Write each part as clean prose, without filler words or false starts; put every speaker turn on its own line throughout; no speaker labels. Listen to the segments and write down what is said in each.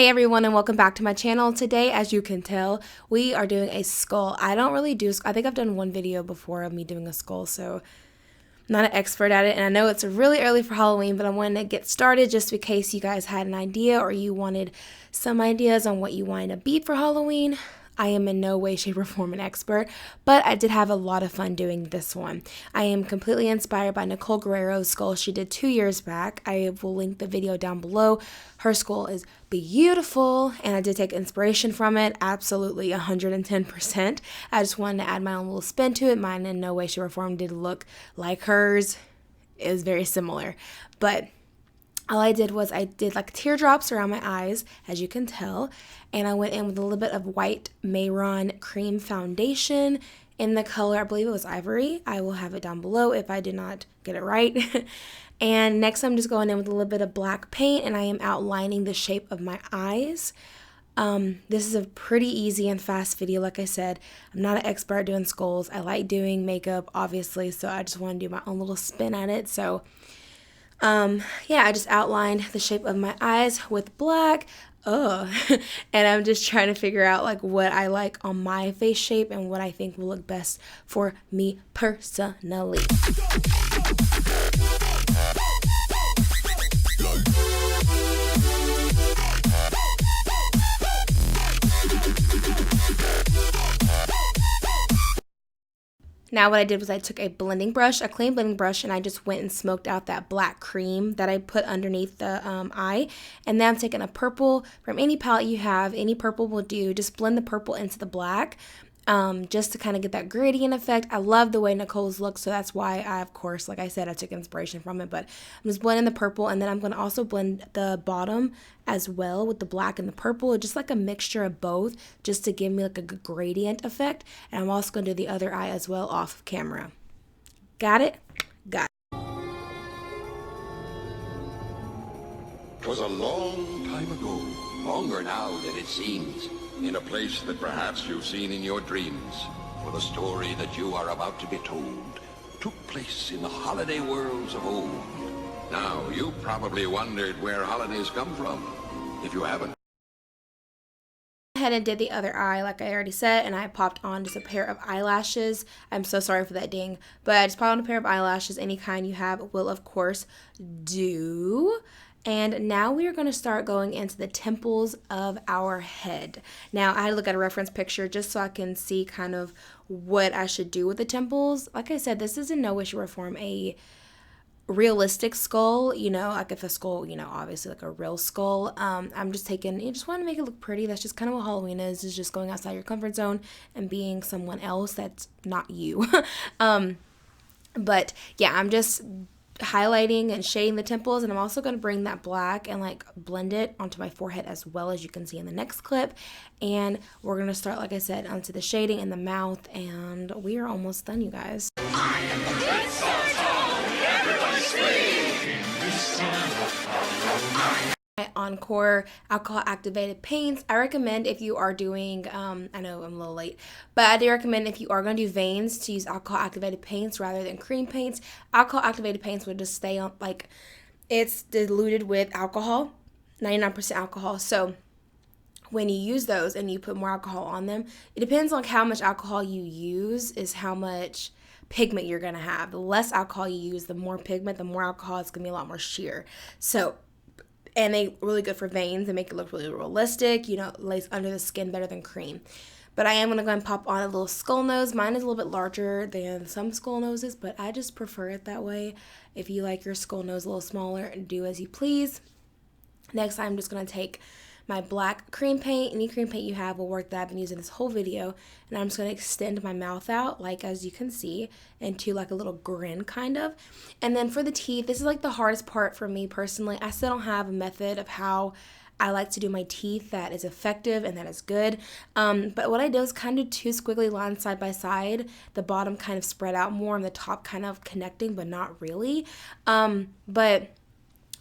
Hey everyone, and welcome back to my channel. Today, as you can tell, we are doing a skull. I think I've done one video before of me doing a skull, so I'm not an expert at it, and I know it's really early for Halloween, but I wanted to get started just in case you guys had an idea or you wanted some ideas on what you wanted to be for Halloween. I am in no way, shape, or form an expert, but I did have a lot of fun doing this one. I am completely inspired by Nicole Guerrero's skull she did 2 years back. I will link the video down below. Her skull is beautiful, and I did take inspiration from it, absolutely 110%. I just wanted to add my own little spin to it. Mine in no way, shape, or form did look like hers. It was very similar, but all I did was I did like teardrops around my eyes, as you can tell, and I went in with a little bit of white Mayron cream foundation in the color, I believe it was ivory. I will have it down below if I did not get it right. And next I'm just going in with a little bit of black paint, and I am outlining the shape of my eyes. This is a pretty easy and fast video. Like I said, I'm not an expert at doing skulls. I like doing makeup, obviously, so I just want to do my own little spin at it. So yeah, I just outlined the shape of my eyes with black. And I'm just trying to figure out like what I like on my face shape and what I think will look best for me personally. Now what I did was I took a blending brush, a clean blending brush, and I just went and smoked out that black cream that I put underneath the eye. And then I'm taking a purple from any palette you have. Any purple will do. Just blend the purple into the black just to kind of get that gradient effect. I love the way Nicole's look, so that's why I, of course, like I said, I took inspiration from it. But I'm just blending the purple, and then I'm going to also blend the bottom as well with the black and the purple, just like a mixture of both, just to give me like a good gradient effect. And I'm also going to do the other eye as well off of camera. Got it? Got it.
'Twas a long time ago, longer now than it seems, in a place that perhaps you've seen in your dreams, for the story that you are about to be told took place in the holiday worlds of old. Now, you probably wondered where holidays come from, if you haven't.
Ahead and did the other eye like I already said, and I popped on just a pair of eyelashes. I'm so sorry for that ding, but I just popped on a pair of eyelashes. Any kind you have will of course do. And now we are going to start going into the temples of our head. Now I had to look at a reference picture just so I can see kind of what I should do with the temples. Like I said, this is in no way, shape, or form a realistic skull, you know, like if a skull, you know, obviously like a real skull. I'm just taking, you just want to make it look pretty. That's just kind of what Halloween is just going outside your comfort zone and being someone else that's not you. But yeah, I'm just highlighting and shading the temples, and I'm also going to bring that black and like blend it onto my forehead as well, as you can see in the next clip. And we're going to start, like I said, onto the shading in the mouth, and we are almost done, you guys.
I am the great everybody scream!
My Encore alcohol activated paints. I recommend if you are doing, I know I'm a little late, but I do recommend if you are going to do veins to use alcohol activated paints rather than cream paints. Alcohol activated paints would just stay on, like, it's diluted with alcohol, 99% alcohol. So when you use those and you put more alcohol on them, it depends on how much alcohol you use is how much pigment you're going to have. The less alcohol you use, the more pigment, the more alcohol, it's going to be a lot more sheer. So, and they really good for veins and make it look really realistic, you know, lays under the skin better than cream. But I am going to go and pop on a little skull nose. Mine is a little bit larger than some skull noses, but I just prefer it that way. If you like your skull nose a little smaller, do as you please. Next, I'm just going to take my black cream paint. Any cream paint you have will work that I've been using this whole video. And I'm just going to extend my mouth out, like as you can see, into like a little grin kind of. And then for the teeth, this is like the hardest part for me personally. I still don't have a method of how I like to do my teeth that is effective and that is good. But what I do is kind of two squiggly lines side by side. The bottom kind of spread out more and the top kind of connecting, but not really. But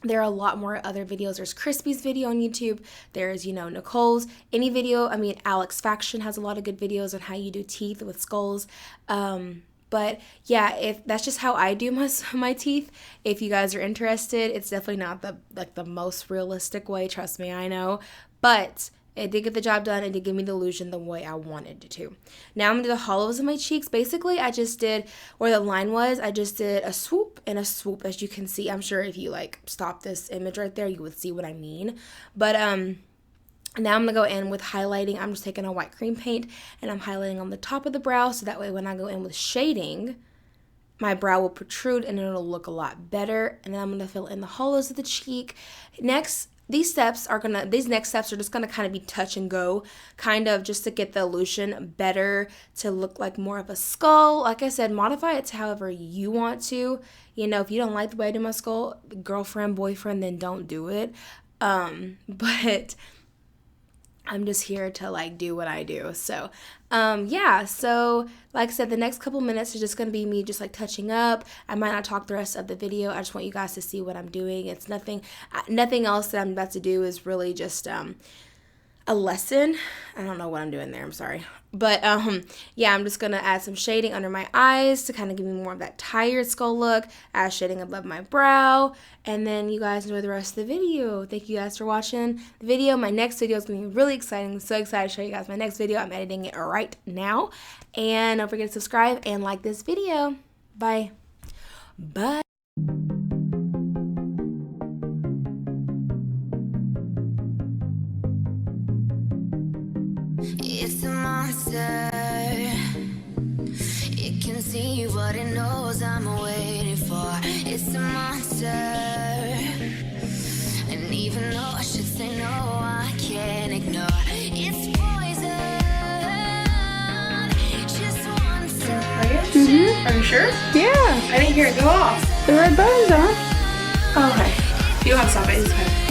there are a lot more other videos. There's Crispy's video on YouTube. There's, you know, Nicole's. Any video, I mean, Alex Faction has a lot of good videos on how you do teeth with skulls. But yeah, if that's just how I do my teeth. If you guys are interested, it's definitely not the most realistic way, trust me, I know. but it did get the job done. It did give me the illusion the way I wanted it to. Now I'm going to do the hollows of my cheeks. Basically, I just did where the line was. I just did a swoop and a swoop, as you can see. I'm sure if you like stop this image right there, you would see what I mean. But now I'm going to go in with highlighting. I'm just taking a white cream paint and I'm highlighting on the top of the brow. So that way when I go in with shading, my brow will protrude and it'll look a lot better. And then I'm going to fill in the hollows of the cheek. Next, these next steps are just gonna kind of be touch and go, kind of just to get the illusion better to look like more of a skull. Like I said, modify it to however you want to. You know, if you don't like the way I do my skull, girlfriend, boyfriend, then don't do it. But I'm just here to like do what I do. So yeah, so like I said, the next couple minutes is just going to be me just like touching up. I might not talk the rest of the video. I just want you guys to see what I'm doing. It's nothing else that I'm about to do is really just a lesson. I don't know what I'm doing there. I'm sorry. But yeah, I'm just going to add some shading under my eyes to kind of give me more of that tired skull look, add shading above my brow, and then you guys enjoy the rest of the video. Thank you guys for watching the video. My next video is going to be really exciting. I'm so excited to show you guys my next video. I'm editing it right now. And don't forget to subscribe and like this video. Bye. Bye.
It's a monster. It can see what it knows I'm waiting for. It's a monster. And even though I should say no, I can't ignore. It's poison. Just one touch.
Are you sure?
Yeah,
I didn't hear it go off.
the red button's on.
Oh, okay. You don't have to stop it. It's fine.